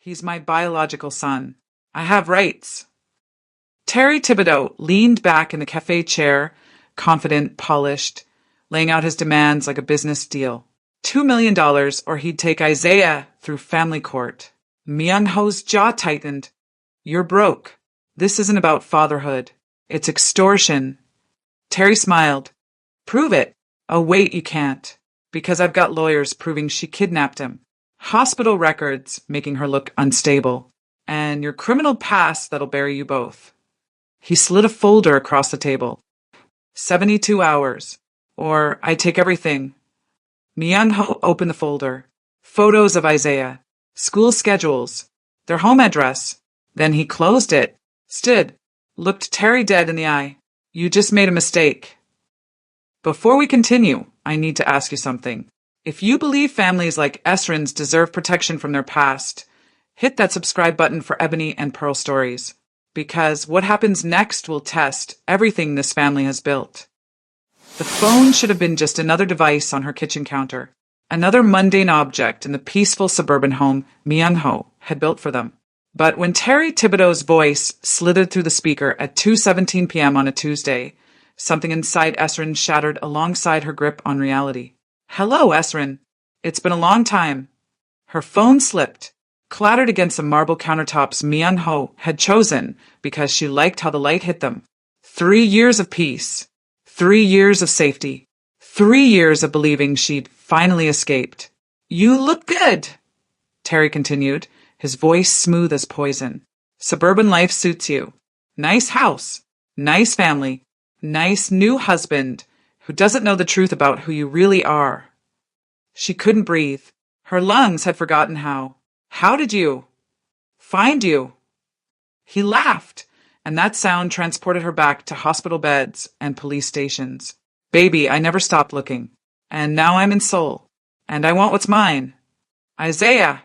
He's my biological son. I have rights. Terry Thibodeau leaned back in the cafe chair, confident, polished, laying out his demands like a business deal. $2 million or he'd take Isaiah through family court. Myung-ho's jaw tightened. You're broke. This isn't about fatherhood. It's extortion. Terry smiled. Prove it. Oh, wait, you can't. Because I've got lawyers proving she kidnapped him. Hospital records making her look unstable. And your criminal past that'll bury you both. He slid a folder across the table. 72 hours. Or I take everything. Myung-ho opened the folder. Photos of Isaiah. School schedules. Their home address. Then he closed it. Stood. Looked Terry dead in the eye. You just made a mistake. Before we continue, I need to ask you something. If you believe families like Esrin's deserve protection from their past, hit that subscribe button for Ebony and Pearl stories. Because what happens next will test everything this family has built. The phone should have been just another device on her kitchen counter. Another mundane object in the peaceful suburban home Myung-ho had built for them. But when Terry Thibodeau's voice slithered through the speaker at 2:17 p.m. on a Tuesday, something inside Esrin shattered alongside her grip on reality. Hello, Esrin. It's been a long time. Her phone slipped, clattered against the marble countertops Myung-ho had chosen because she liked how the light hit them. 3 years of peace. 3 years of safety. 3 years of believing she'd finally escaped. You look good, Terry continued, his voice smooth as poison. Suburban life suits you. Nice house. Nice family. Nice new husband who doesn't know the truth about who you really are. She couldn't breathe. Her lungs had forgotten how. How did you find you? He laughed, and that sound transported her back to hospital beds and police stations. Baby, I never stopped looking. And now I'm in Seoul. And I want what's mine. Isaiah.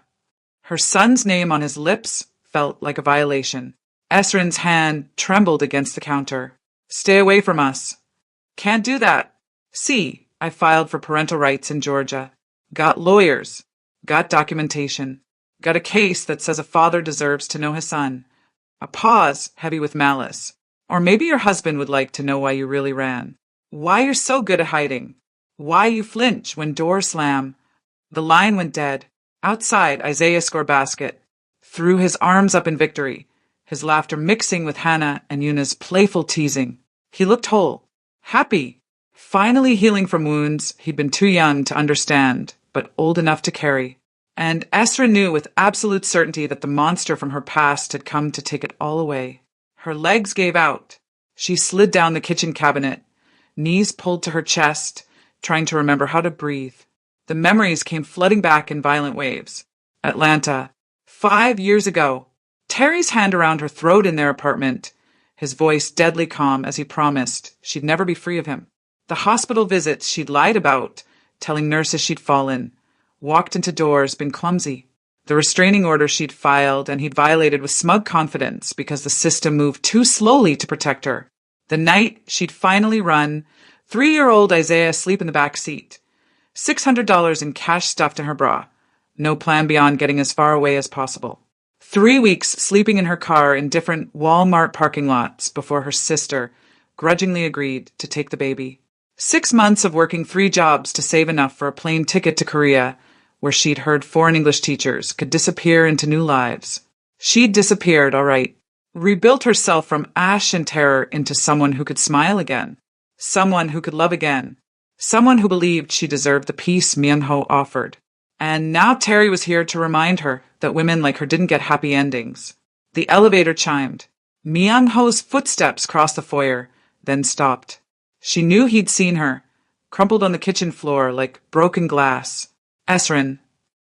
Her son's name on his lips felt like a violation. Esrin's hand trembled against the counter. Stay away from us. Can't do that. See, I filed for parental rights in Georgia. Got lawyers. Got documentation. Got a case that says a father deserves to know his son. A pause heavy with malice. Or maybe your husband would like to know why you really ran. Why you're so good at hiding. Why you flinch when doors slam. The line went dead. Outside, Isaiah scored basket. Threw his arms up in victory, his laughter mixing with Hannah and Yuna's playful teasing. He looked whole. Happy. Finally healing from wounds he'd been too young to understand, but old enough to carry. And Esra knew with absolute certainty that the monster from her past had come to take it all away. Her legs gave out. She slid down the kitchen cabinet, knees pulled to her chest, trying to remember how to breathe. The memories came flooding back in violent waves. Atlanta. 5 years ago. Terry's hand around her throat in their apartment, his voice deadly calm as he promised she'd never be free of him. The hospital visits she'd lied about, telling nurses she'd fallen, walked into doors, been clumsy. The restraining order she'd filed and he'd violated with smug confidence because the system moved too slowly to protect her. The night she'd finally run, 3-year-old Isaiah asleep in the back seat. $600 in cash stuffed in her bra. No plan beyond getting as far away as possible. 3 weeks sleeping in her car in different Walmart parking lots before her sister grudgingly agreed to take the baby. 6 months of working 3 jobs to save enough for a plane ticket to Korea, where she'd heard foreign English teachers could disappear into new lives. She'd disappeared, all right. Rebuilt herself from ash and terror into someone who could smile again. Someone who could love again. Someone who believed she deserved the peace Myung-ho offered. And now Terry was here to remind her that women like her didn't get happy endings. The elevator chimed. Myung-ho's footsteps crossed the foyer, then stopped. She knew he'd seen her, crumpled on the kitchen floor like broken glass. Esrin.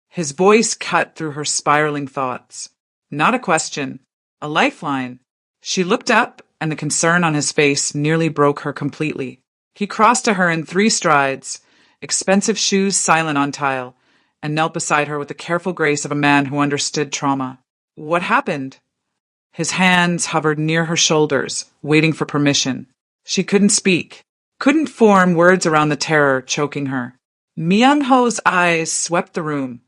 His voice cut through her spiraling thoughts. Not a question. A lifeline. She looked up, and the concern on his face nearly broke her completely. He crossed to her in 3 strides, expensive shoes silent on tile, and knelt beside her with the careful grace of a man who understood trauma. What happened? His hands hovered near her shoulders, waiting for permission. She couldn't speak, couldn't form words around the terror choking her. Myung-ho's eyes swept the room,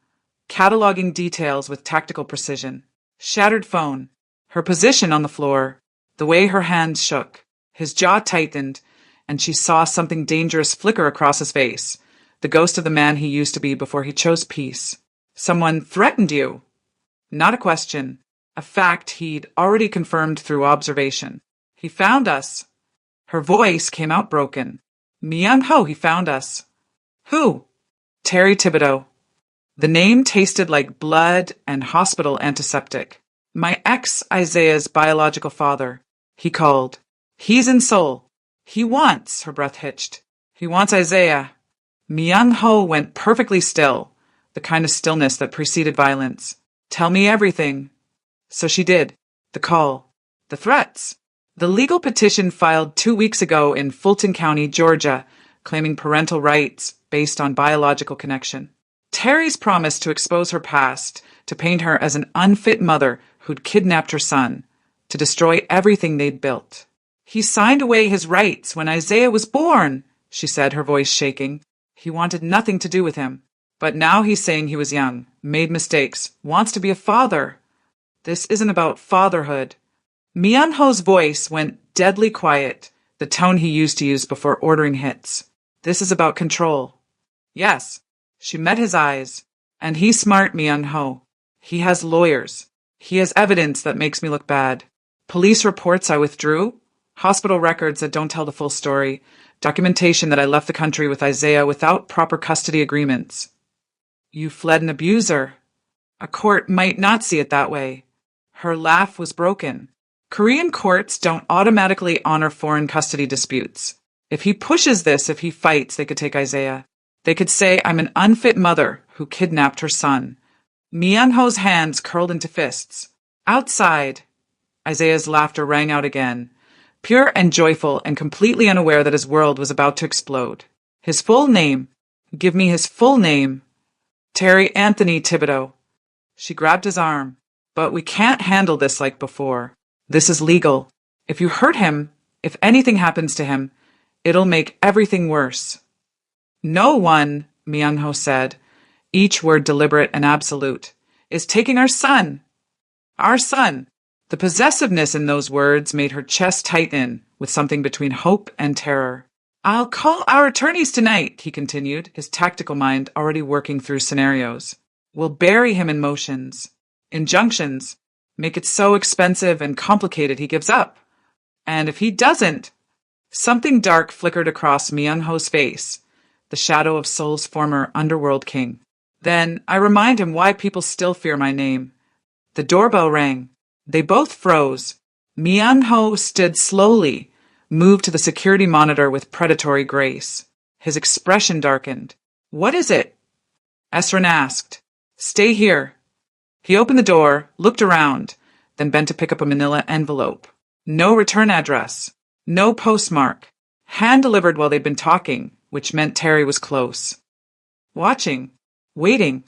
cataloging details with tactical precision. Shattered phone, her position on the floor, the way her hands shook. His jaw tightened, and she saw something dangerous flicker across his face, the ghost of the man he used to be before he chose peace. Someone threatened you. Not a question, a fact he'd already confirmed through observation. He found us. Her voice came out broken. Myung-ho, he found us. Who? Terry Thibodeau. The name tasted like blood and hospital antiseptic. My ex Isaiah's biological father. He called. He's in Seoul. He wants, her breath hitched. He wants Isaiah. Myung-ho went perfectly still, the kind of stillness that preceded violence. Tell me everything. So she did. The call. The threats. The legal petition filed 2 weeks ago in Fulton County, Georgia, claiming parental rights based on biological connection. Terry's promise to expose her past, to paint her as an unfit mother who'd kidnapped her son, to destroy everything they'd built. He signed away his rights when Isaiah was born, she said, her voice shaking. He wanted nothing to do with him. But now he's saying he was young, made mistakes, wants to be a father. This isn't about fatherhood. Myung-ho's voice went deadly quiet, the tone he used to use before ordering hits. This is about control. Yes. She met his eyes. And he's smart, Myung-ho. He has lawyers. He has evidence that makes me look bad. Police reports I withdrew. Hospital records that don't tell the full story. Documentation that I left the country with Isaiah without proper custody agreements. You fled an abuser. A court might not see it that way. Her laugh was broken. Korean courts don't automatically honor foreign custody disputes. If he pushes this, if he fights, they could take Isaiah. They could say I'm an unfit mother who kidnapped her son. Myung-ho's hands curled into fists. Outside, Isaiah's laughter rang out again, pure and joyful and completely unaware that his world was about to explode. His full name. Give me his full name. Terry Anthony Thibodeau. She grabbed his arm. But we can't handle this like before. This is legal. If you hurt him, if anything happens to him, it'll make everything worse. No one, Myung-ho said, each word deliberate and absolute, is taking our son. Our son. The possessiveness in those words made her chest tighten with something between hope and terror. I'll call our attorneys tonight, he continued, his tactical mind already working through scenarios. We'll bury him in motions, injunctions, make it so expensive and complicated he gives up. And if he doesn't, something dark flickered across Myung-ho's face, the shadow of Seoul's former underworld king. Then I remind him why people still fear my name. The doorbell rang. They both froze. Myung-ho stood slowly, moved to the security monitor with predatory grace. His expression darkened. What is it? Esrin asked. Stay here. He opened the door, looked around, then bent to pick up a manila envelope. No return address. No postmark. Hand-delivered while they'd been talking, which meant Terry was close. Watching. Waiting.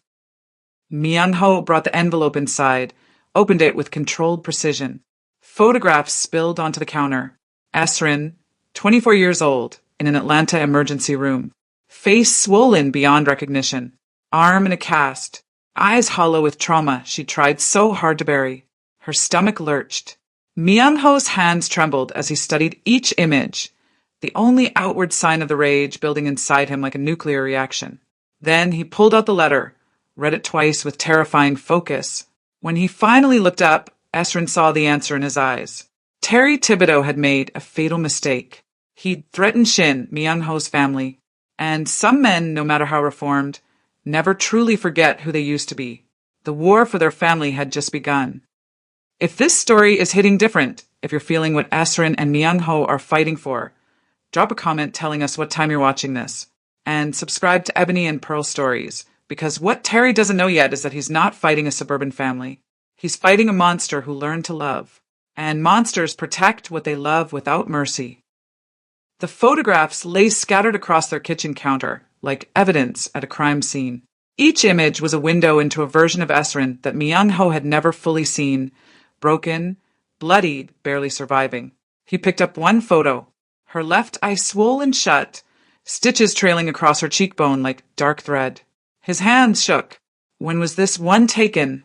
Myung-ho brought the envelope inside, opened it with controlled precision. Photographs spilled onto the counter. Esrin, 24 years old, in an Atlanta emergency room. Face swollen beyond recognition. Arm in a cast. Eyes hollow with trauma she tried so hard to bury. Her stomach lurched. Myung-ho's hands trembled as he studied each image, the only outward sign of the rage building inside him like a nuclear reaction. Then he pulled out the letter, read it twice with terrifying focus. When he finally looked up, Esrin saw the answer in his eyes. Terry Thibodeau had made a fatal mistake. He'd threatened Shin, Myung-ho's family, and some men, no matter how reformed, never truly forget who they used to be. The war for their family had just begun. If this story is hitting different, if you're feeling what Esrin and Myung-ho are fighting for, drop a comment telling us what time you're watching this. And subscribe to Ebony and Pearl Stories, because what Terry doesn't know yet is that he's not fighting a suburban family. He's fighting a monster who learned to love. And monsters protect what they love without mercy. The photographs lay scattered across their kitchen counter, like evidence at a crime scene. Each image was a window into a version of Esrin that Myung-ho had never fully seen, broken, bloodied, barely surviving. He picked up one photo, her left eye swollen shut, stitches trailing across her cheekbone like dark thread. His hands shook. When was this one taken?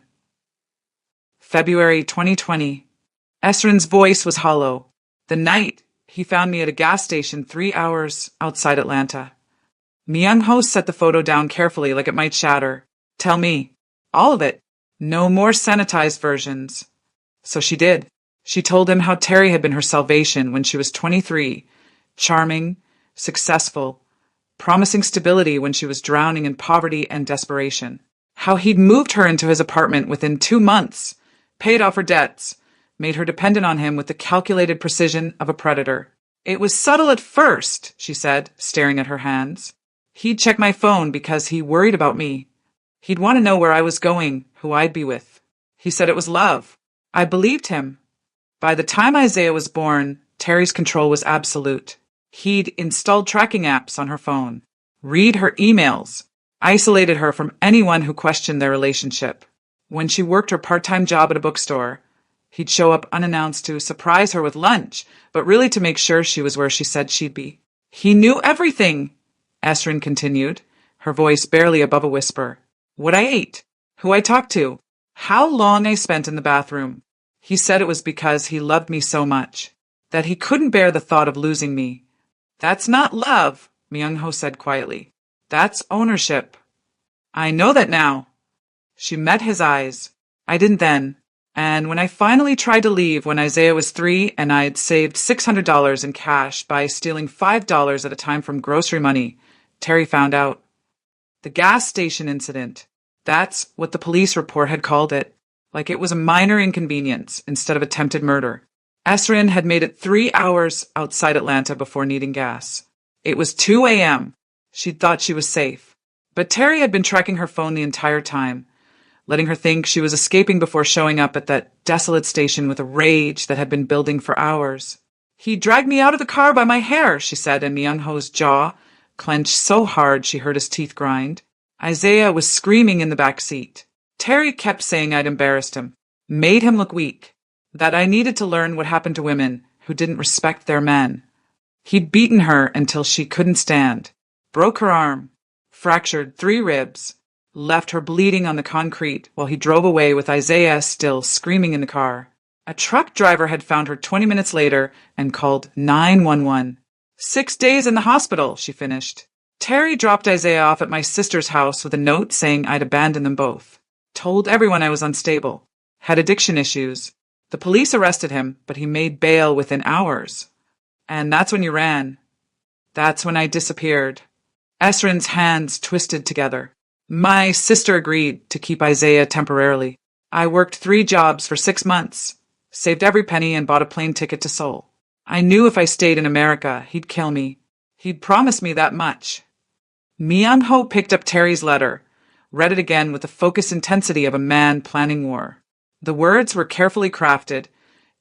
February 2020. Esrin's voice was hollow. The night he found me at a gas station 3 hours outside Atlanta. Myung-ho set the photo down carefully like it might shatter. Tell me. All of it. No more sanitized versions. So she did. She told him how Terry had been her salvation when she was 23, charming, successful, promising stability when she was drowning in poverty and desperation. How he'd moved her into his apartment within 2 months, paid off her debts, made her dependent on him with the calculated precision of a predator. It was subtle at first, she said, staring at her hands. He'd check my phone because he worried about me. He'd want to know where I was going, who I'd be with. He said it was love. I believed him. By the time Isaiah was born, Terry's control was absolute. He'd installed tracking apps on her phone, read her emails, isolated her from anyone who questioned their relationship. When she worked her part-time job at a bookstore, he'd show up unannounced to surprise her with lunch, but really to make sure she was where she said she'd be. He knew everything, Esrin continued, her voice barely above a whisper. What I ate, who I talked to, how long I spent in the bathroom. He said it was because he loved me so much, that he couldn't bear the thought of losing me. That's not love, Myung-ho said quietly. That's ownership. I know that now. She met his eyes. I didn't then. And when I finally tried to leave when Isaiah was 3 and I'd saved $600 in cash by stealing $5 at a time from grocery money, Terry found out. The gas station incident. That's what the police report had called it. Like it was a minor inconvenience instead of attempted murder. Esrin had made it 3 hours outside Atlanta before needing gas. It was 2 a.m. She'd thought she was safe. But Terry had been tracking her phone the entire time, letting her think she was escaping before showing up at that desolate station with a rage that had been building for hours. He dragged me out of the car by my hair, she said, and Myung-ho's jaw clenched so hard she heard his teeth grind. Isaiah was screaming in the back seat. Terry kept saying I'd embarrassed him, made him look weak, that I needed to learn what happened to women who didn't respect their men. He'd beaten her until she couldn't stand, broke her arm, fractured 3 ribs, left her bleeding on the concrete while he drove away with Isaiah still screaming in the car. A truck driver had found her 20 minutes later and called 911. 6 days in the hospital, she finished. Terry dropped Isaiah off at my sister's house with a note saying I'd abandoned them both. Told everyone I was unstable. Had addiction issues. The police arrested him, but he made bail within hours. And that's when you ran. That's when I disappeared. Esrin's hands twisted together. My sister agreed to keep Isaiah temporarily. I worked 3 jobs for 6 months, saved every penny and bought a plane ticket to Seoul. I knew if I stayed in America, he'd kill me. He'd promised me that much. Myung-ho picked up Terry's letter, read it again with the focused intensity of a man planning war. The words were carefully crafted,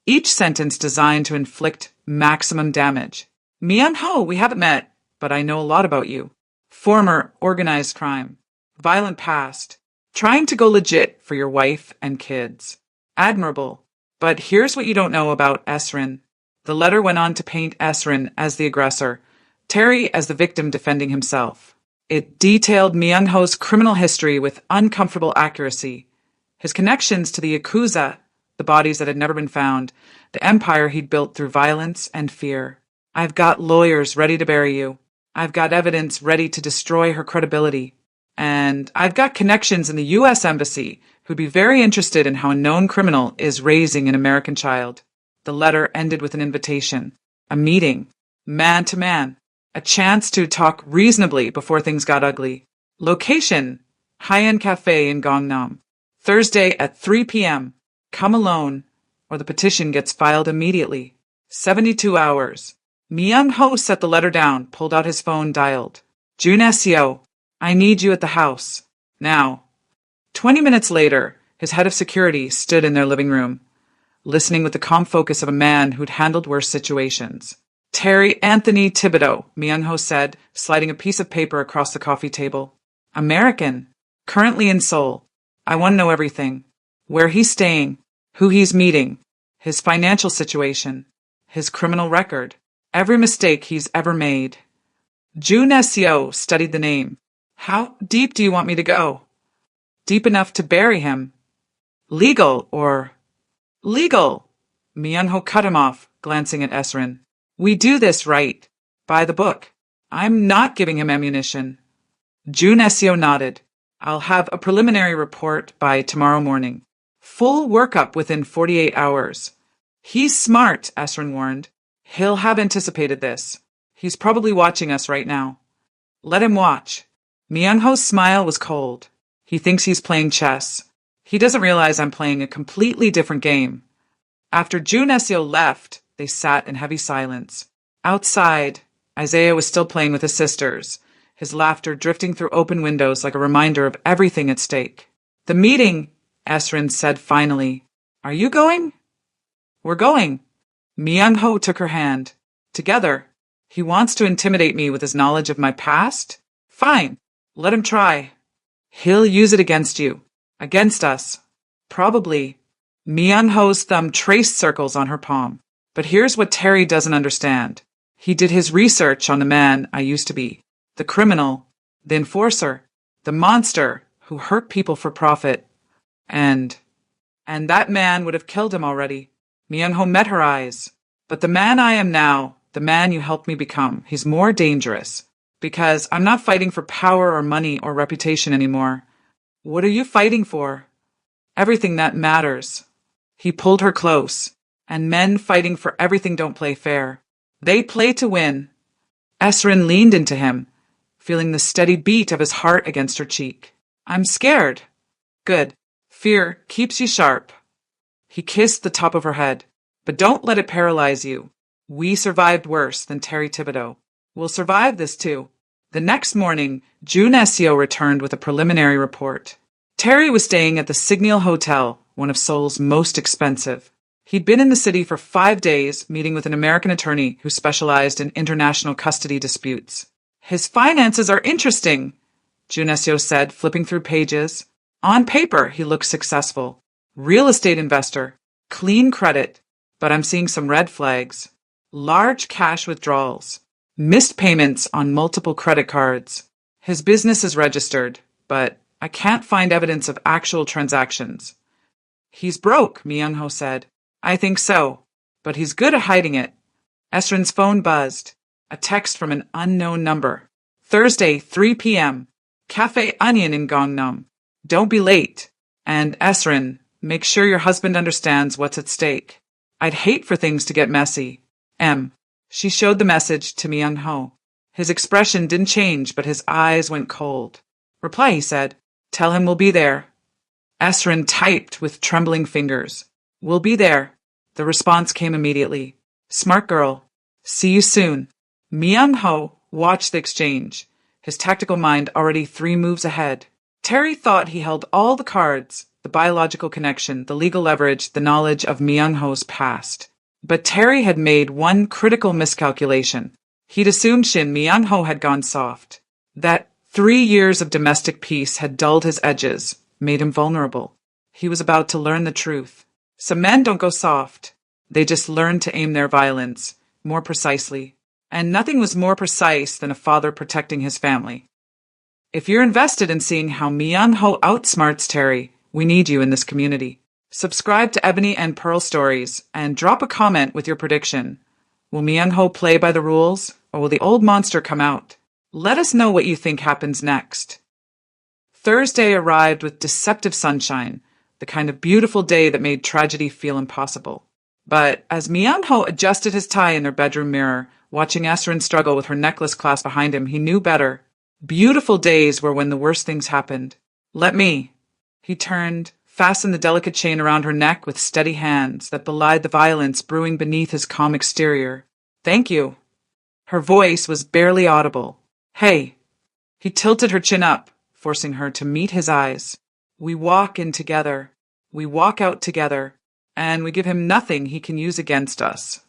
each sentence designed to inflict maximum damage. Myung-ho, we haven't met, but I know a lot about you. Former organized crime, violent past, trying to go legit for your wife and kids. Admirable. But here's what you don't know about Esrin. The letter went on to paint Esrin as the aggressor, Terry as the victim defending himself. It detailed Myung-ho's criminal history with uncomfortable accuracy, his connections to the Yakuza, the bodies that had never been found, the empire he'd built through violence and fear. I've got lawyers ready to bury you. I've got evidence ready to destroy her credibility. And I've got connections in the U.S. Embassy who'd be very interested in how a known criminal is raising an American child. The letter ended with an invitation, a meeting, man to man, a chance to talk reasonably before things got ugly. Location, high-end cafe in Gangnam. Thursday at 3 p.m. Come alone, or the petition gets filed immediately. 72 hours. Myung-ho set the letter down, pulled out his phone, dialed. Jun Seo, I need you at the house. Now. 20 minutes later, his head of security stood in their living room, listening with the calm focus of a man who'd handled worse situations. Terry Anthony Thibodeau, Myung-ho said, sliding a piece of paper across the coffee table. American. Currently in Seoul. I want to know everything. Where he's staying, who he's meeting, his financial situation, his criminal record, every mistake he's ever made. Jun Seo studied the name. How deep do you want me to go? deep enough to bury him. Legal or... Legal! Myung-ho cut him off, glancing at Esrin. We do this right. By the book. I'm not giving him ammunition. Jun Seo nodded. I'll have a preliminary report by tomorrow morning. Full workup within 48 hours. He's smart, Esrin warned. He'll have anticipated this. He's probably watching us right now. Let him watch. Myung-ho's smile was cold. He thinks he's playing chess. He doesn't realize I'm playing a completely different game. After Jun Seo left, they sat in heavy silence. Outside, Isaiah was still playing with his sisters, his laughter drifting through open windows like a reminder of everything at stake. The meeting, Esrin said finally. Are you going? We're going. Myung-ho took her hand. Together. He wants to intimidate me with his knowledge of my past? Fine. Let him try. He'll use it against you. Against us. Probably. Myung-ho's thumb traced circles on her palm. But here's what Terry doesn't understand. He did his research on the man I used to be. The criminal. The enforcer. The monster who hurt people for profit. And that man would have killed him already. Myung-ho met her eyes. But the man I am now, the man you helped me become, he's more dangerous. Because I'm not fighting for power or money or reputation anymore. What are you fighting for? Everything that matters. He pulled her close. And men fighting for everything don't play fair. They play to win. Esrin leaned into him, feeling the steady beat of his heart against her cheek. I'm scared. Good. Fear keeps you sharp. He kissed the top of her head. But don't let it paralyze you. We survived worse than Terry Thibodeau. We'll survive this too. The next morning, Jun Seo returned with a preliminary report. Terry was staying at the Signal Hotel, one of Seoul's most expensive. He'd been in the city for 5 days, meeting with an American attorney who specialized in international custody disputes. His finances are interesting, Jun Seo said, flipping through pages. On paper, he looked successful. Real estate investor. Clean credit. But I'm seeing some red flags. Large cash withdrawals. Missed payments on multiple credit cards. His business is registered, but I can't find evidence of actual transactions. He's broke, Myung-ho said. I think so, but he's good at hiding it. Esrin's phone buzzed. A text from an unknown number. Thursday, 3 p.m. Cafe Onion in Gangnam. Don't be late. And Esrin, make sure your husband understands what's at stake. I'd hate for things to get messy. M. She showed the message to Myung-ho. His expression didn't change, but his eyes went cold. Reply, he said. Tell him we'll be there. Esrin typed with trembling fingers. We'll be there. The response came immediately. Smart girl. See you soon. Myung-ho watched the exchange, his tactical mind already 3 moves ahead. Terry thought he held all the cards, the biological connection, the legal leverage, the knowledge of Myung-ho's past. But Terry had made one critical miscalculation. He'd assumed Shin Myung-ho had gone soft. That 3 years of domestic peace had dulled his edges, made him vulnerable. He was about to learn the truth. Some men don't go soft. They just learn to aim their violence more precisely. And nothing was more precise than a father protecting his family. If you're invested in seeing how Myung-ho outsmarts Terry, we need you in this community. Subscribe to Ebony and Pearl Stories and drop a comment with your prediction. Will Myung-ho play by the rules, or will the old monster come out? Let us know what you think happens next. Thursday arrived with deceptive sunshine, the kind of beautiful day that made tragedy feel impossible. But as Myung-ho adjusted his tie in their bedroom mirror, watching Esrin struggle with her necklace clasped behind him, he knew better. Beautiful days were when the worst things happened. Let me. He turned, fastened the delicate chain around her neck with steady hands that belied the violence brewing beneath his calm exterior. Thank you. Her voice was barely audible. Hey. He tilted her chin up, forcing her to meet his eyes. We walk in together. We walk out together. And we give him nothing he can use against us.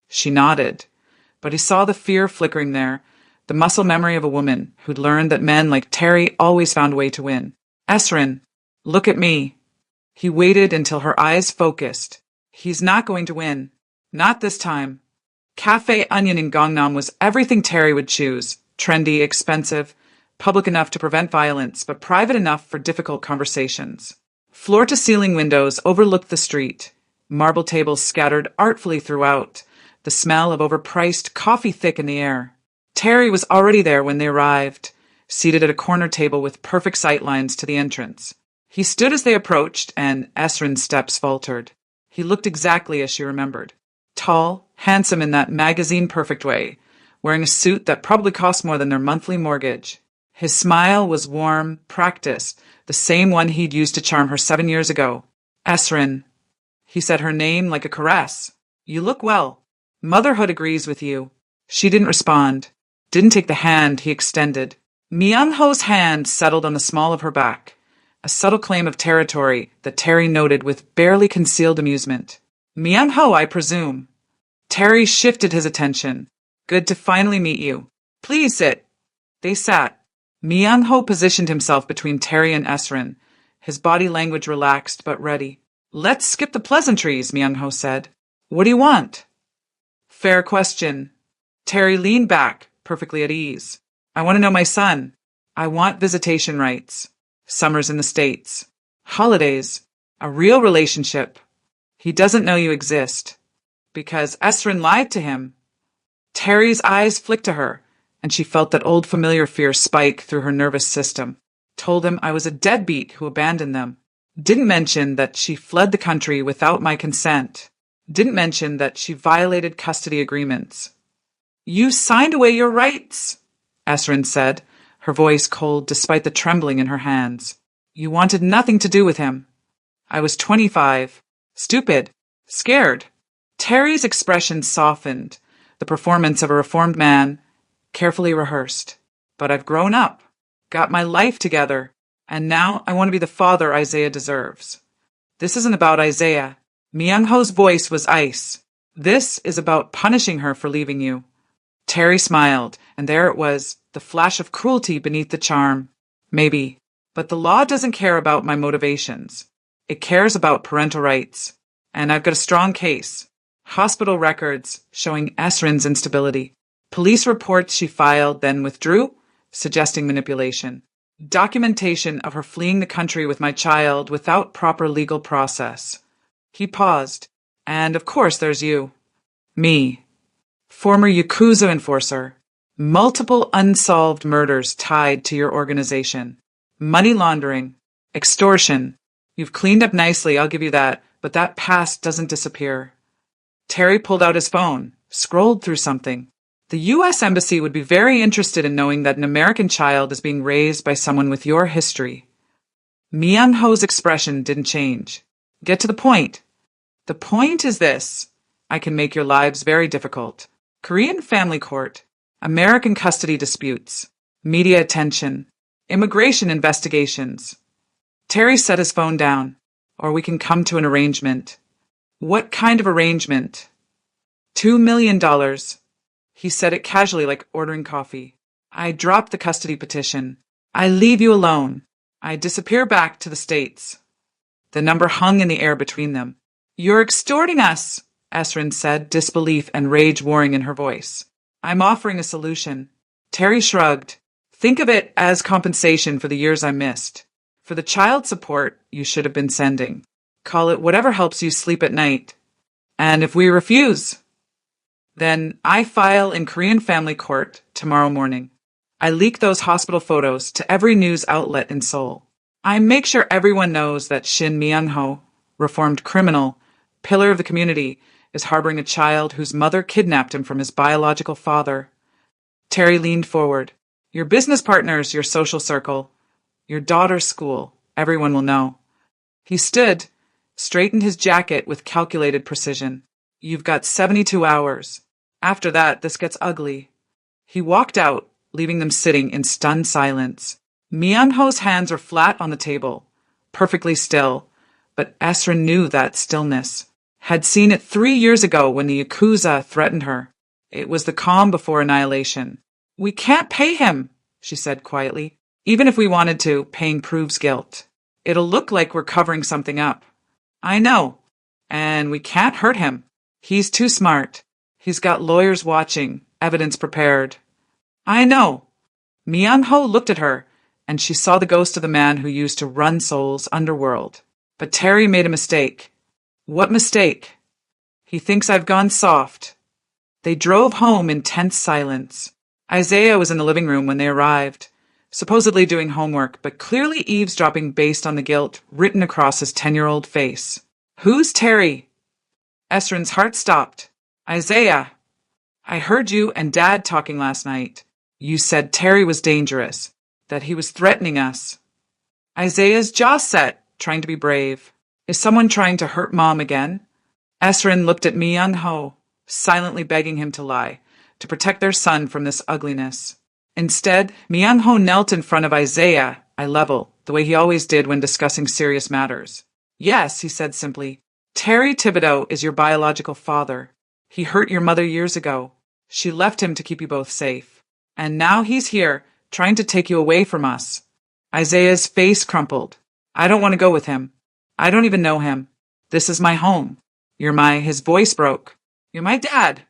She nodded, but he saw the fear flickering there, the muscle memory of a woman who'd learned that men like Terry always found a way to win. Esrin, look at me. He waited until her eyes focused. He's not going to win. Not this time. Cafe Onion in Gangnam was everything Terry would choose. Trendy, expensive, Public enough to prevent violence, but private enough for difficult conversations. Floor-to-ceiling windows overlooked the street. Marble tables scattered artfully throughout. The smell of overpriced coffee thick in the air. Terry was already there when they arrived, seated at a corner table with perfect sightlines to the entrance. He stood as they approached, and Esrin's steps faltered. He looked exactly as she remembered. Tall, handsome in that magazine-perfect way, wearing a suit that probably cost more than their monthly mortgage. His smile was warm, practiced, the same one he'd used to charm her 7 years ago. Esrin. He said her name like a caress. You look well. Motherhood agrees with you. She didn't respond. Didn't take the hand he extended. Myung-ho's hand settled on the small of her back, a subtle claim of territory that Terry noted with barely concealed amusement. Myung-ho, I presume. Terry shifted his attention. Good to finally meet you. Please sit. They sat. Myung-ho positioned himself between Terry and Esrin, his body language relaxed but ready. Let's skip the pleasantries, Myung-ho said. What do you want? Fair question. Terry leaned back, perfectly at ease. I want to know my son. I want visitation rights. Summers in the States. Holidays. A real relationship. He doesn't know you exist. Because Esrin lied to him. Terry's eyes flicked to her, and she felt that old familiar fear spike through her nervous system. Told him I was a deadbeat who abandoned them. Didn't mention that she fled the country without my consent. Didn't mention that she violated custody agreements. You signed away your rights, Esrin said, her voice cold despite the trembling in her hands. You wanted nothing to do with him. I was 25. Stupid. Scared. Terry's expression softened, the performance of a reformed man, carefully rehearsed. But I've grown up, got my life together, and now I want to be the father Isaiah deserves. This isn't about Isaiah. Myung-ho's voice was ice. This is about punishing her for leaving you. Terry smiled, and there it was, the flash of cruelty beneath the charm. Maybe. But the law doesn't care about my motivations. It cares about parental rights. And I've got a strong case. Hospital records showing Esrin's instability. Police reports she filed, then withdrew, suggesting manipulation. Documentation of her fleeing the country with my child without proper legal process. He paused. And of course there's you. Me. Former Yakuza enforcer. Multiple unsolved murders tied to your organization. Money laundering. Extortion. You've cleaned up nicely, I'll give you that, but that past doesn't disappear. Terry pulled out his phone, scrolled through something. The U.S. Embassy would be very interested in knowing that an American child is being raised by someone with your history. Myung-ho's expression didn't change. Get to the point. The point is this. I can make your lives very difficult. Korean family court. American custody disputes. Media attention. Immigration investigations. Terry set his phone down. Or we can come to an arrangement. What kind of arrangement? $2 million. He said it casually like ordering coffee. I drop the custody petition. I leave you alone. I disappear back to the States. The number hung in the air between them. You're extorting us, Esrin said, disbelief and rage warring in her voice. I'm offering a solution. Terry shrugged. Think of it as compensation for the years I missed. For the child support you should have been sending. Call it whatever helps you sleep at night. And if we refuse, then I file in Korean family court tomorrow morning. I leak those hospital photos to every news outlet in Seoul. I make sure everyone knows that Shin Myung-ho, reformed criminal, pillar of the community, is harboring a child whose mother kidnapped him from his biological father. Terry leaned forward. Your business partners, your social circle, your daughter's school, everyone will know. He stood, straightened his jacket with calculated precision. You've got 72 hours. After that, this gets ugly. He walked out, leaving them sitting in stunned silence. Myung-ho's hands were flat on the table, perfectly still, but Esrin knew that stillness. Had seen it 3 years ago when the Yakuza threatened her. It was the calm before annihilation. We can't pay him, she said quietly. Even if we wanted to, paying proves guilt. It'll look like we're covering something up. I know. And we can't hurt him. He's too smart. He's got lawyers watching, evidence prepared. I know. Myung-ho looked at her, and she saw the ghost of the man who used to run Seoul's underworld. But Terry made a mistake. What mistake? He thinks I've gone soft. They drove home in tense silence. Isaiah was in the living room when they arrived, supposedly doing homework, but clearly eavesdropping based on the guilt written across his 10-year-old face. Who's Terry? Esrin's heart stopped. Isaiah, I heard you and Dad talking last night. You said Terry was dangerous, that he was threatening us. Isaiah's jaw set, trying to be brave. Is someone trying to hurt Mom again? Esrin looked at Myung-ho, silently begging him to lie, to protect their son from this ugliness. Instead, Myung-ho knelt in front of Isaiah, eye level, the way he always did when discussing serious matters. Yes, he said simply. Terry Thibodeau is your biological father. He hurt your mother years ago. She left him to keep you both safe. And now he's here, trying to take you away from us. Isaiah's face crumpled. I don't want to go with him. I don't even know him. This is my home. His voice broke. You're my dad.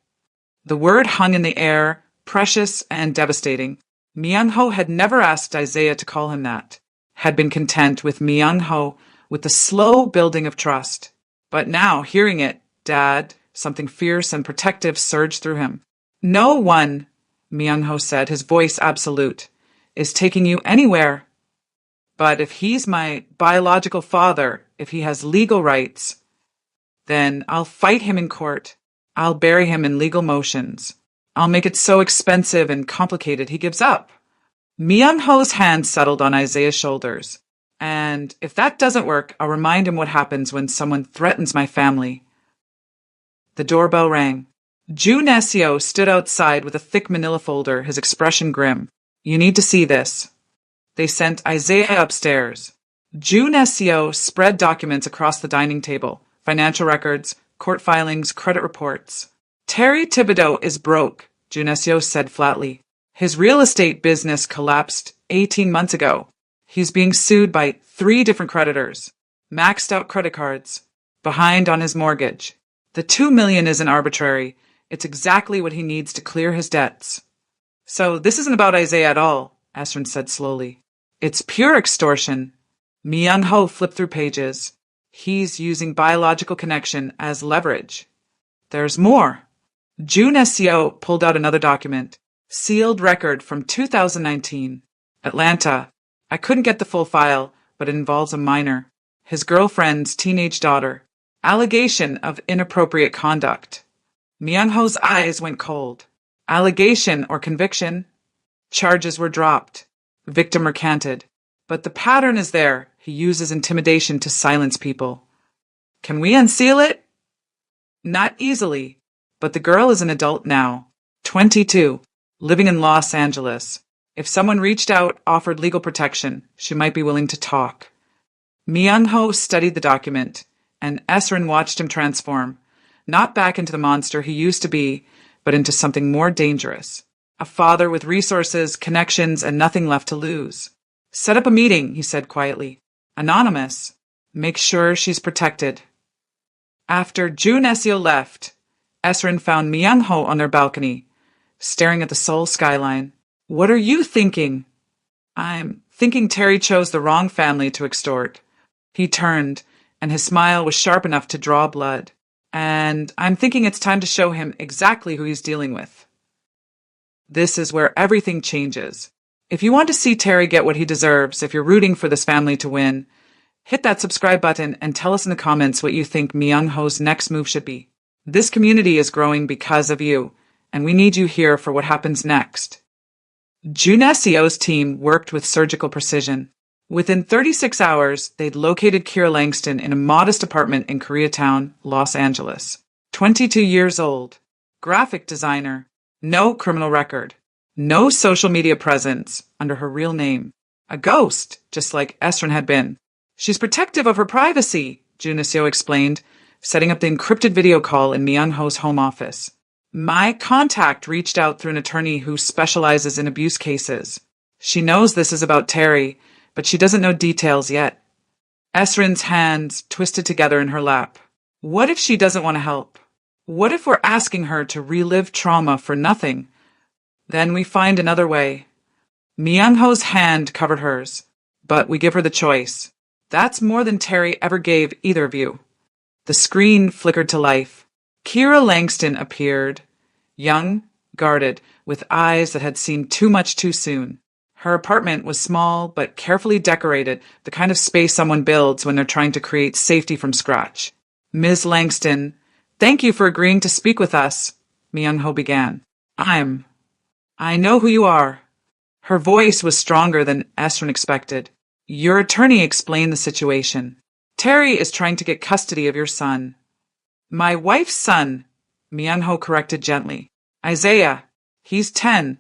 The word hung in the air, precious and devastating. Myung-ho had never asked Isaiah to call him that, had been content with Myung-ho, with the slow building of trust. But now, hearing it, Dad, something fierce and protective surged through him. No one, Myung-ho said, his voice absolute, is taking you anywhere. But if he's my biological father, if he has legal rights, then I'll fight him in court. I'll bury him in legal motions. I'll make it so expensive and complicated he gives up. Myung-ho's hand settled on Isaiah's shoulders. And if that doesn't work, I'll remind him what happens when someone threatens my family. The doorbell rang. Ju Neseo stood outside with a thick manila folder, his expression grim. You need to see this. They sent Isaiah upstairs. Ju Neseo spread documents across the dining table, financial records, court filings, credit reports. Terry Thibodeau is broke, Ju Neseo said flatly. His real estate business collapsed 18 months ago. He's being sued by 3 different creditors. Maxed out credit cards. Behind on his mortgage. The $2 million isn't arbitrary. It's exactly what he needs to clear his debts. So this isn't about Isaiah at all, Esrin said slowly. It's pure extortion. Myung-ho flipped through pages. He's using biological connection as leverage. There's more. Ju Neseo pulled out another document. Sealed record from 2019. Atlanta. I couldn't get the full file, but it involves a minor. His girlfriend's teenage daughter. Allegation of inappropriate conduct. Myung-ho's eyes went cold. Allegation or conviction? Charges were dropped. Victim recanted. But the pattern is there. He uses intimidation to silence people. Can we unseal it? Not easily. But the girl is an adult now. 22. Living in Los Angeles. If someone reached out, offered legal protection, she might be willing to talk. Myung-ho studied the document, and Esrin watched him transform, not back into the monster he used to be, but into something more dangerous. A father with resources, connections, and nothing left to lose. Set up a meeting, he said quietly. Anonymous. Make sure she's protected. After Ju Neseo left, Esrin found Myung-ho on their balcony, staring at the Seoul skyline. What are you thinking? I'm thinking Terry chose the wrong family to extort. He turned, and his smile was sharp enough to draw blood. And I'm thinking it's time to show him exactly who he's dealing with. This is where everything changes. If you want to see Terry get what he deserves, if you're rooting for this family to win, hit that subscribe button and tell us in the comments what you think Myung-ho's next move should be. This community is growing because of you, and we need you here for what happens next. Ju Neseo's team worked with surgical precision. Within 36 hours, they'd located Kira Langston in a modest apartment in Koreatown, Los Angeles. 22 years old. Graphic designer. No criminal record. No social media presence under her real name. A ghost, just like Esrin had been. She's protective of her privacy, Ju Neseo explained, setting up the encrypted video call in Myung-ho's home office. My contact reached out through an attorney who specializes in abuse cases. She knows this is about Terry, but she doesn't know details yet. Esrin's hands twisted together in her lap. What if she doesn't want to help? What if we're asking her to relive trauma for nothing? Then we find another way. Myung-ho's hand covered hers. But we give her the choice. That's more than Terry ever gave either of you. The screen flickered to life. Kira Langston appeared, young, guarded, with eyes that had seen too much too soon. Her apartment was small but carefully decorated, the kind of space someone builds when they're trying to create safety from scratch. Ms. Langston, thank you for agreeing to speak with us, Myung-ho began. I know who you are. Her voice was stronger than Esrin expected. Your attorney explained the situation. Terry is trying to get custody of your son. My wife's son, Myung-ho corrected gently. Isaiah, he's 10.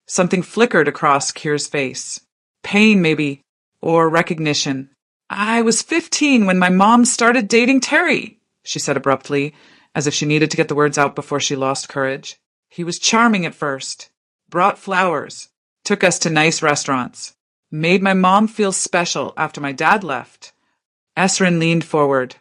Something flickered across Kira's face. Pain, maybe, or recognition. I was 15 when my mom started dating Terry, she said abruptly, as if she needed to get the words out before she lost courage. He was charming at first. Brought flowers. Took us to nice restaurants. Made my mom feel special after my dad left. Esrin leaned forward,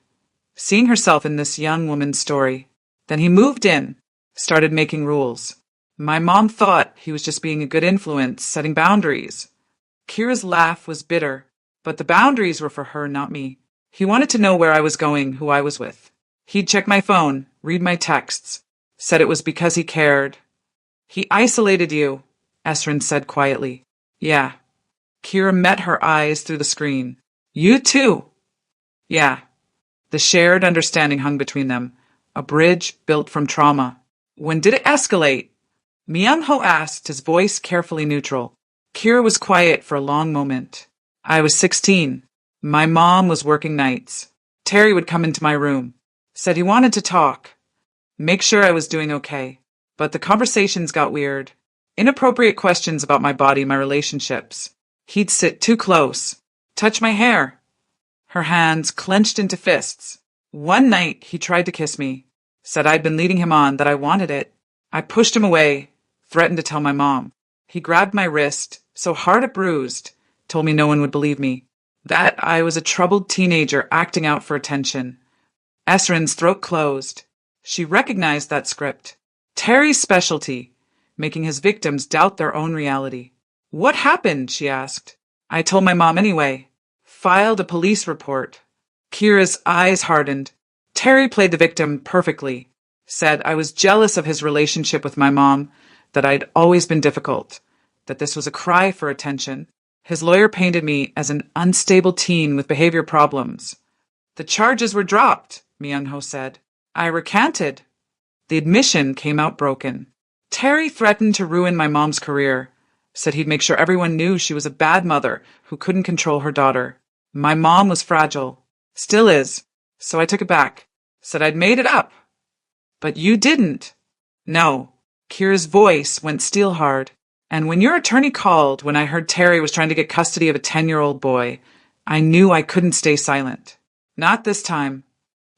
seeing herself in this young woman's story. Then he moved in, started making rules. My mom thought he was just being a good influence, setting boundaries. Kira's laugh was bitter, but the boundaries were for her, not me. He wanted to know where I was going, who I was with. He'd check my phone, read my texts, said it was because he cared. He isolated you, Esrin said quietly. Yeah. Kira met her eyes through the screen. You too. Yeah. The shared understanding hung between them, a bridge built from trauma. When did it escalate? Myung-ho asked, his voice carefully neutral. Kira was quiet for a long moment. I was 16. My mom was working nights. Terry would come into my room. Said he wanted to talk. Make sure I was doing okay. But the conversations got weird. Inappropriate questions about my body, my relationships. He'd sit too close. Touch my hair. Her hands clenched into fists. One night, he tried to kiss me. Said I'd been leading him on, that I wanted it. I pushed him away. Threatened to tell my mom. He grabbed my wrist, so hard it bruised, told me no one would believe me. That I was a troubled teenager acting out for attention. Esrin's throat closed. She recognized that script. Terry's specialty, making his victims doubt their own reality. What happened? She asked. I told my mom anyway. Filed a police report. Kira's eyes hardened. Terry played the victim perfectly. Said I was jealous of his relationship with my mom, that I'd always been difficult, that this was a cry for attention. His lawyer painted me as an unstable teen with behavior problems. The charges were dropped, Myung-ho said. I recanted. The admission came out broken. Terry threatened to ruin my mom's career. Said he'd make sure everyone knew she was a bad mother who couldn't control her daughter. My mom was fragile. Still is. So I took it back. Said I'd made it up. But you didn't. No. Kira's voice went steel hard. And when your attorney called, when I heard Terry was trying to get custody of a 10-year-old boy, I knew I couldn't stay silent. Not this time.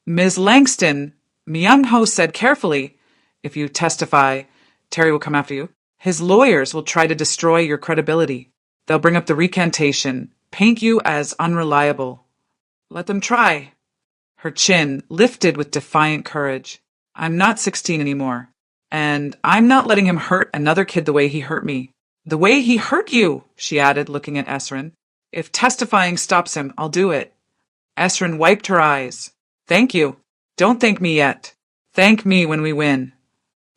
Ms. Langston, Myung-ho said carefully, if you testify, Terry will come after you. His lawyers will try to destroy your credibility. They'll bring up the recantation, paint you as unreliable. Let them try. Her chin lifted with defiant courage. I'm not 16 anymore. And I'm not letting him hurt another kid the way he hurt me. The way he hurt you, she added, looking at Esrin. If testifying stops him, I'll do it. Esrin wiped her eyes. Thank you. Don't thank me yet. Thank me when we win.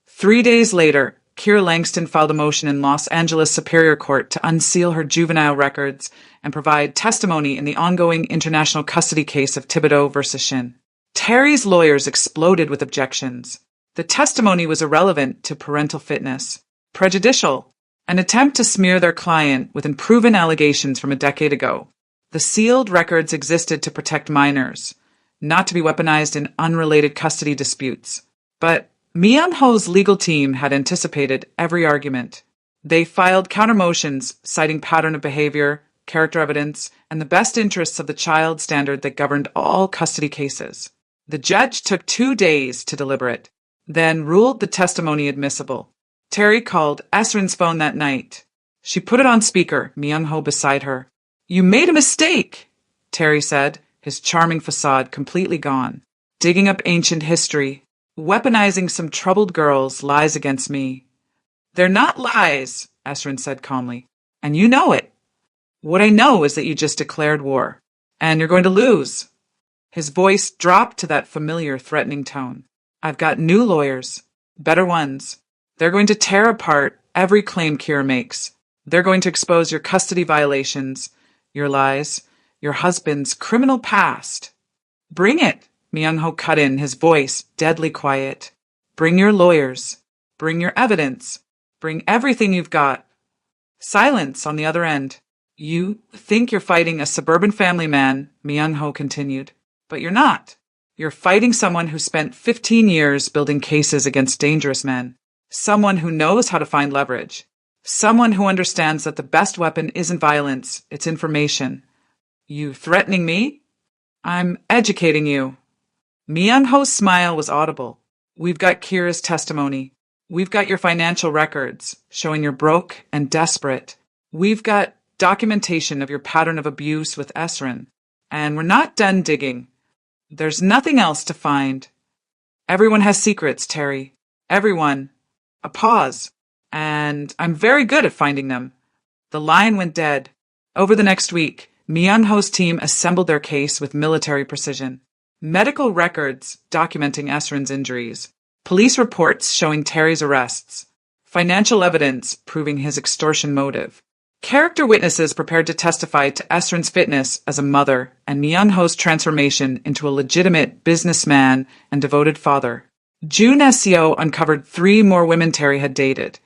3 days later, Kira Langston filed a motion in Los Angeles Superior Court to unseal her juvenile records and provide testimony in the ongoing international custody case of Thibodeau versus Shin. Terry's lawyers exploded with objections. The testimony was irrelevant to parental fitness, prejudicial, an attempt to smear their client with unproven allegations from a decade ago. The sealed records existed to protect minors, not to be weaponized in unrelated custody disputes. But Myung-ho's legal team had anticipated every argument. They filed counter-motions citing pattern of behavior, character evidence, and the best interests of the child standard that governed all custody cases. The judge took 2 days to deliberate, then ruled the testimony admissible. Terry called Esrin's phone that night. She put it on speaker, Myung-ho beside her. You made a mistake, Terry said, his charming facade completely gone. Digging up ancient history, weaponizing some troubled girls' lies against me. They're not lies, Esrin said calmly. And you know it. What I know is that you just declared war. And you're going to lose. His voice dropped to that familiar, threatening tone. I've got new lawyers. Better ones. They're going to tear apart every claim Kira makes. They're going to expose your custody violations, your lies, your husband's criminal past. Bring it, Myung-ho cut in, his voice deadly quiet. Bring your lawyers. Bring your evidence. Bring everything you've got. Silence on the other end. You think you're fighting a suburban family man, Myung-ho continued, but you're not. You're fighting someone who spent 15 years building cases against dangerous men. Someone who knows how to find leverage. Someone who understands that the best weapon isn't violence, it's information. You threatening me? I'm educating you. Myung-ho's smile was audible. We've got Kira's testimony. We've got your financial records, showing you're broke and desperate. We've got documentation of your pattern of abuse with Esrin. And we're not done digging. There's nothing else to find. Everyone has secrets, Terry. Everyone. A pause. And I'm very good at finding them. The line went dead. Over the next week, Myung-ho's team assembled their case with military precision. Medical records documenting Esrin's injuries. Police reports showing Terry's arrests. Financial evidence proving his extortion motive. Character witnesses prepared to testify to Esrin's fitness as a mother and Myung-ho's transformation into a legitimate businessman and devoted father. Jun Seo uncovered 3 more women Terry had dated,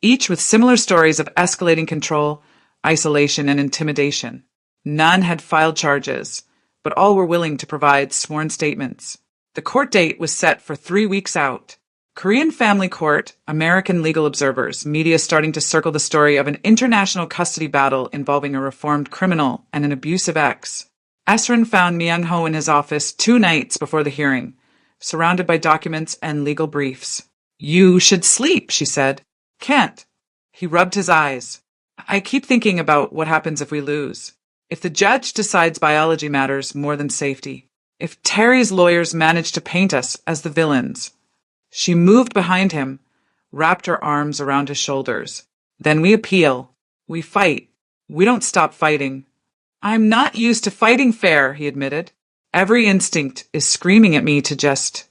each with similar stories of escalating control, isolation, and intimidation. None had filed charges, but all were willing to provide sworn statements. The court date was set for 3 weeks out. Korean family court, American legal observers, media starting to circle the story of an international custody battle involving a reformed criminal and an abusive ex. Esrin found Myung-ho in his office 2 nights before the hearing, surrounded by documents and legal briefs. You should sleep, she said. Can't. He rubbed his eyes. I keep thinking about what happens if we lose. If the judge decides biology matters more than safety. If Terry's lawyers manage to paint us as the villains. She moved behind him, wrapped her arms around his shoulders. Then we appeal. We fight. We don't stop fighting. I'm not used to fighting fair, he admitted. Every instinct is screaming at me to just...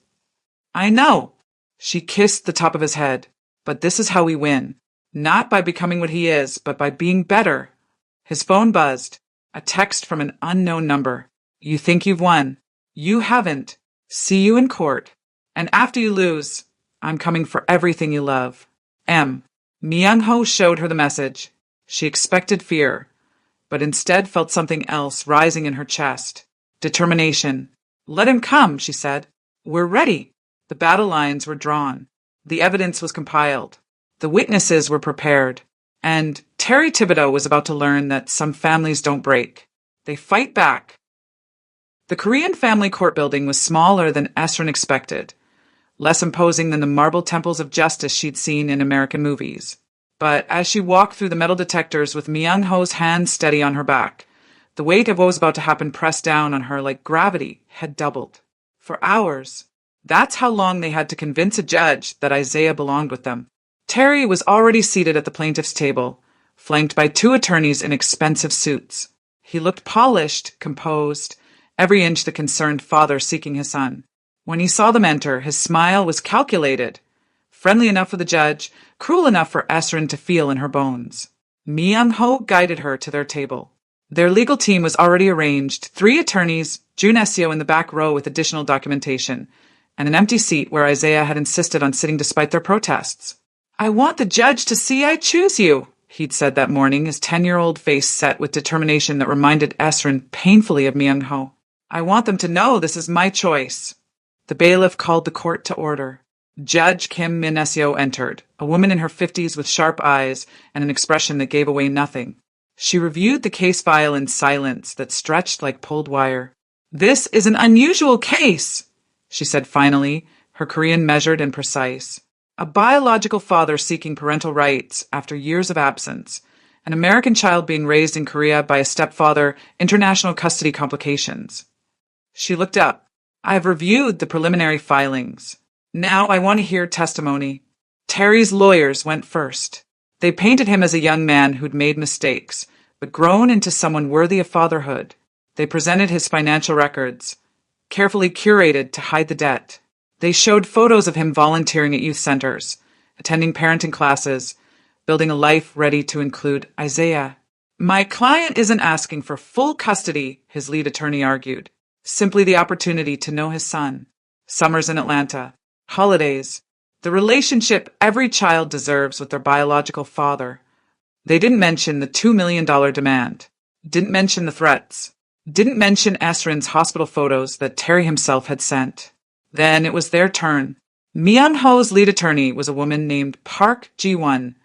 I know. She kissed the top of his head. But this is how we win. Not by becoming what he is, but by being better. His phone buzzed. A text from an unknown number. You think you've won. You haven't. See you in court. And after you lose, I'm coming for everything you love. M. Myung-ho showed her the message. She expected fear, but instead felt something else rising in her chest. Determination. Let him come, she said. We're ready. The battle lines were drawn. The evidence was compiled. The witnesses were prepared. And Terry Thibodeau was about to learn that some families don't break. They fight back. The Korean family court building was smaller than Esrin expected, less imposing than the marble temples of justice she'd seen in American movies. But as she walked through the metal detectors with Myung-ho's hand steady on her back, the weight of what was about to happen pressed down on her like gravity had doubled. For hours. That's how long they had to convince a judge that Isaiah belonged with them. Terry was already seated at the plaintiff's table, flanked by 2 attorneys in expensive suits. He looked polished, composed, every inch the concerned father seeking his son. When he saw them enter, his smile was calculated, friendly enough for the judge, cruel enough for Esrin to feel in her bones. Myung-ho guided her to their table. Their legal team was already arranged, 3 attorneys, Jun Seo in the back row with additional documentation, and an empty seat where Isaiah had insisted on sitting despite their protests. I want the judge to see I choose you, he'd said that morning, his 10-year-old face set with determination that reminded Esrin painfully of Myung-ho. I want them to know this is my choice. The bailiff called the court to order. Judge Kim Min-seo entered, a woman in her 50s with sharp eyes and an expression that gave away nothing. She reviewed the case file in silence that stretched like pulled wire. This is an unusual case, she said finally, her Korean measured and precise. A biological father seeking parental rights after years of absence. An American child being raised in Korea by a stepfather, international custody complications. She looked up. I've reviewed the preliminary filings. Now I want to hear testimony. Terry's lawyers went first. They painted him as a young man who'd made mistakes, but grown into someone worthy of fatherhood. They presented his financial records, carefully curated to hide the debt. They showed photos of him volunteering at youth centers, attending parenting classes, building a life ready to include Isaiah. My client isn't asking for full custody, his lead attorney argued. Simply the opportunity to know his son. Summers in Atlanta. Holidays. The relationship every child deserves with their biological father. They didn't mention the $2 million demand. Didn't mention the threats. Didn't mention Esrin's hospital photos that Terry himself had sent. Then it was their turn. Myung-ho's lead attorney was a woman named Park Ji-won,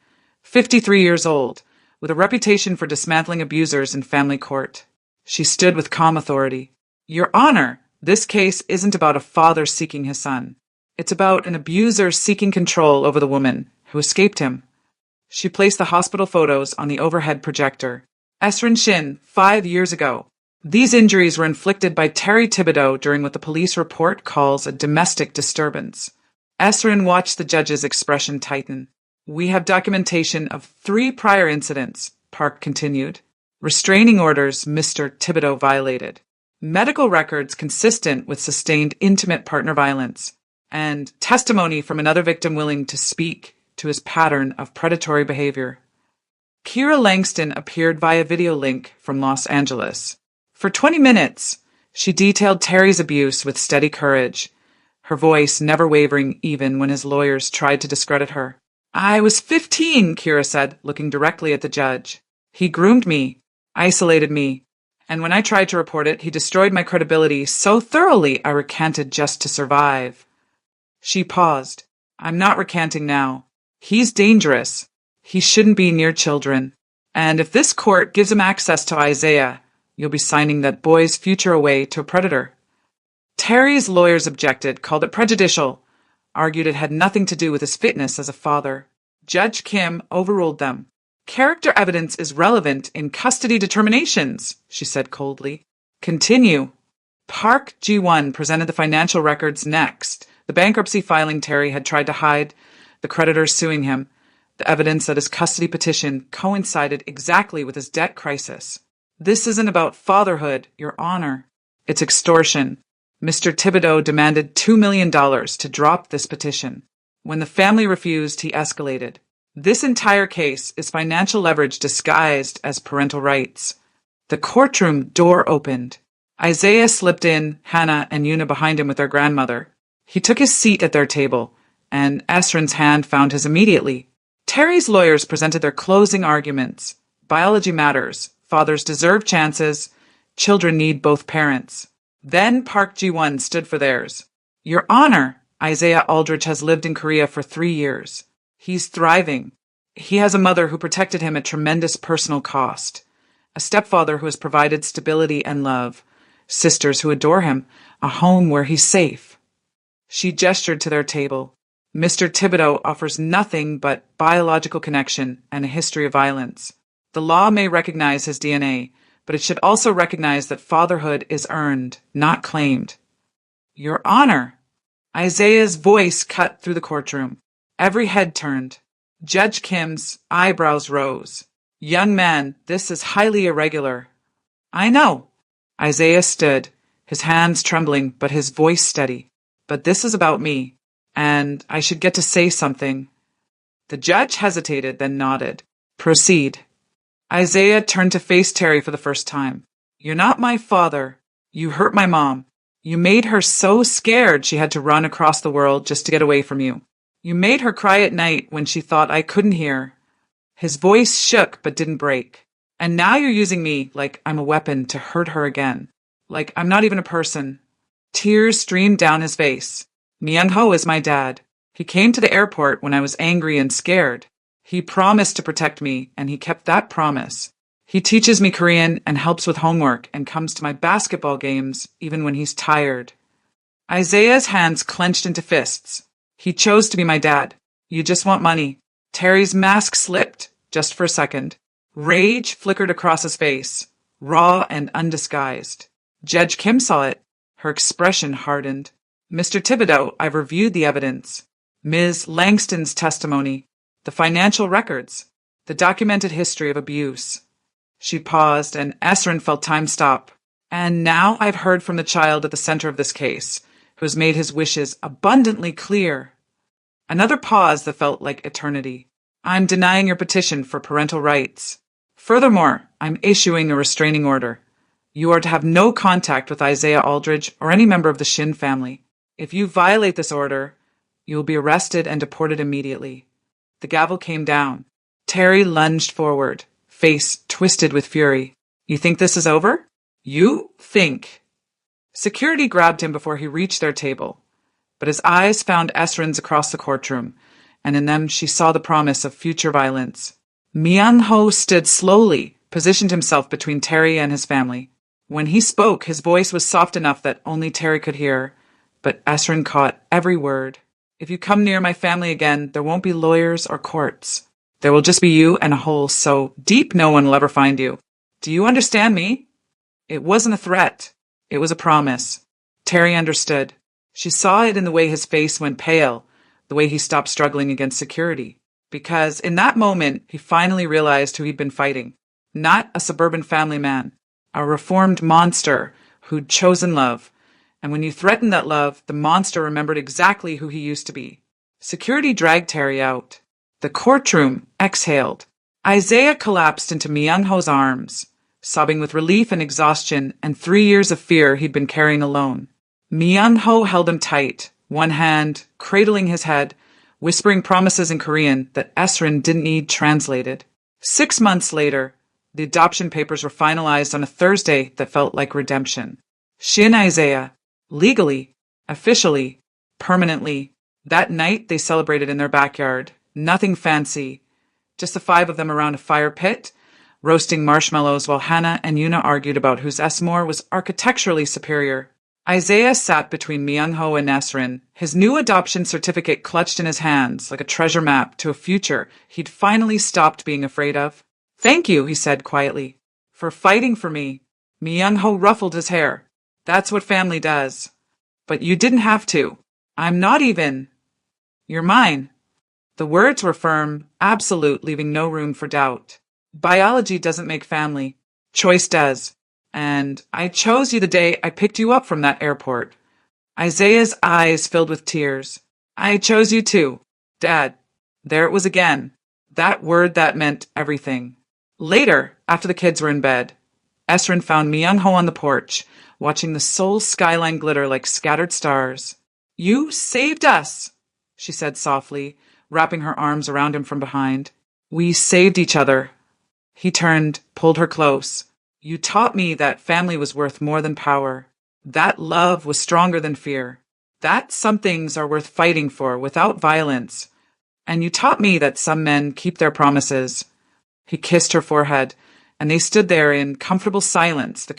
53 years old, with a reputation for dismantling abusers in family court. She stood with calm authority. Your Honor, this case isn't about a father seeking his son. It's about an abuser seeking control over the woman who escaped him. She placed the hospital photos on the overhead projector. Esrin Shin, 5 years ago. These injuries were inflicted by Terry Thibodeau during what the police report calls a domestic disturbance. Esrin watched the judge's expression tighten. We have documentation of 3 prior incidents, Park continued. Restraining orders Mr. Thibodeau violated. Medical records consistent with sustained intimate partner violence. And testimony from another victim willing to speak to his pattern of predatory behavior. Kira Langston appeared via video link from Los Angeles. For 20 minutes, she detailed Terry's abuse with steady courage, her voice never wavering even when his lawyers tried to discredit her. I was 15, Kira said, looking directly at the judge. He groomed me, isolated me, and when I tried to report it, he destroyed my credibility so thoroughly I recanted just to survive. She paused. I'm not recanting now. He's dangerous. He shouldn't be near children. And if this court gives him access to Isaiah, you'll be signing that boy's future away to a predator. Terry's lawyers objected, called it prejudicial, argued it had nothing to do with his fitness as a father. Judge Kim overruled them. Character evidence is relevant in custody determinations, she said coldly. Continue. Park Ji-won presented the financial records next. The bankruptcy filing Terry had tried to hide, the creditors suing him, the evidence that his custody petition coincided exactly with his debt crisis. This isn't about fatherhood, Your Honor. It's extortion. Mr. Thibodeau demanded $2 million to drop this petition. When the family refused, he escalated. This entire case is financial leverage disguised as parental rights. The courtroom door opened. Isaiah slipped in, Hannah and Yuna behind him with their grandmother. He took his seat at their table, and Esrin's hand found his immediately. Terry's lawyers presented their closing arguments. Biology matters. Fathers deserve chances. Children need both parents. Then Park Ji-won stood for theirs. Your Honor, Isaiah Aldrich has lived in Korea for 3 years. He's thriving. He has a mother who protected him at tremendous personal cost. A stepfather who has provided stability and love. Sisters who adore him. A home where he's safe. She gestured to their table. Mr. Thibodeau offers nothing but biological connection and a history of violence. The law may recognize his DNA, but it should also recognize that fatherhood is earned, not claimed. Your Honor! Isaiah's voice cut through the courtroom. Every head turned. Judge Kim's eyebrows rose. Young man, this is highly irregular. I know. Isaiah stood, his hands trembling but his voice steady. But this is about me, and I should get to say something. The judge hesitated, then nodded. Proceed. Isaiah turned to face Terry for the first time. You're not my father. You hurt my mom. You made her so scared she had to run across the world just to get away from you. You made her cry at night when she thought I couldn't hear. His voice shook but didn't break. And now you're using me like I'm a weapon to hurt her again. Like I'm not even a person. Tears streamed down his face. Myung-ho is my dad. He came to the airport when I was angry and scared. He promised to protect me, and he kept that promise. He teaches me Korean and helps with homework and comes to my basketball games even when he's tired. Isaiah's hands clenched into fists. He chose to be my dad. You just want money. Terry's mask slipped, just for a second. Rage flickered across his face, raw and undisguised. Judge Kim saw it. Her expression hardened. Mr. Thibodeau, I've reviewed the evidence. Ms. Langston's testimony. The financial records. The documented history of abuse. She paused, and Esrin felt time stop. And now I've heard from the child at the center of this case, who has made his wishes abundantly clear. Another pause that felt like eternity. I'm denying your petition for parental rights. Furthermore, I'm issuing a restraining order. You are to have no contact with Isaiah Aldridge or any member of the Shin family. If you violate this order, you will be arrested and deported immediately. The gavel came down. Terry lunged forward, face twisted with fury. You think this is over? You think. Security grabbed him before he reached their table, but his eyes found Esrin's across the courtroom, and in them she saw the promise of future violence. Myung-ho stood slowly, positioned himself between Terry and his family. When he spoke, his voice was soft enough that only Terry could hear, but Esrin caught every word. If you come near my family again, there won't be lawyers or courts. There will just be you and a hole so deep no one will ever find you. Do you understand me? It wasn't a threat. It was a promise. Terry understood. She saw it in the way his face went pale, the way he stopped struggling against security. Because in that moment, he finally realized who he'd been fighting. Not a suburban family man. A reformed monster who'd chosen love. And when you threatened that love, the monster remembered exactly who he used to be. Security dragged Terry out. The courtroom exhaled. Isaiah collapsed into Myung-ho's arms, sobbing with relief and exhaustion and 3 years of fear he'd been carrying alone. Myung-ho held him tight, one hand cradling his head, whispering promises in Korean that Esrin didn't need translated. 6 months later, the adoption papers were finalized on a Thursday that felt like redemption. Shin Isaiah, legally, officially, permanently. That night they celebrated in their backyard. Nothing fancy. Just the 5 of them around a fire pit, roasting marshmallows while Hannah and Yuna argued about whose S-more was architecturally superior. Isaiah sat between Myung-ho and Esrin, his new adoption certificate clutched in his hands like a treasure map to a future he'd finally stopped being afraid of. Thank you, he said quietly, for fighting for me. Myung-ho ruffled his hair. That's what family does. But you didn't have to. I'm not even. You're mine. The words were firm, absolute, leaving no room for doubt. Biology doesn't make family. Choice does. And I chose you the day I picked you up from that airport. Isaiah's eyes filled with tears. I chose you too, Dad. There it was again. That word that meant everything. Later, after the kids were in bed, Esrin found Myung-ho on the porch, watching the Seoul skyline glitter like scattered stars. You saved us, she said softly, wrapping her arms around him from behind. We saved each other. He turned, pulled her close. You taught me that family was worth more than power. That love was stronger than fear. That some things are worth fighting for without violence. And you taught me that some men keep their promises. He kissed her forehead, and they stood there in comfortable silence, the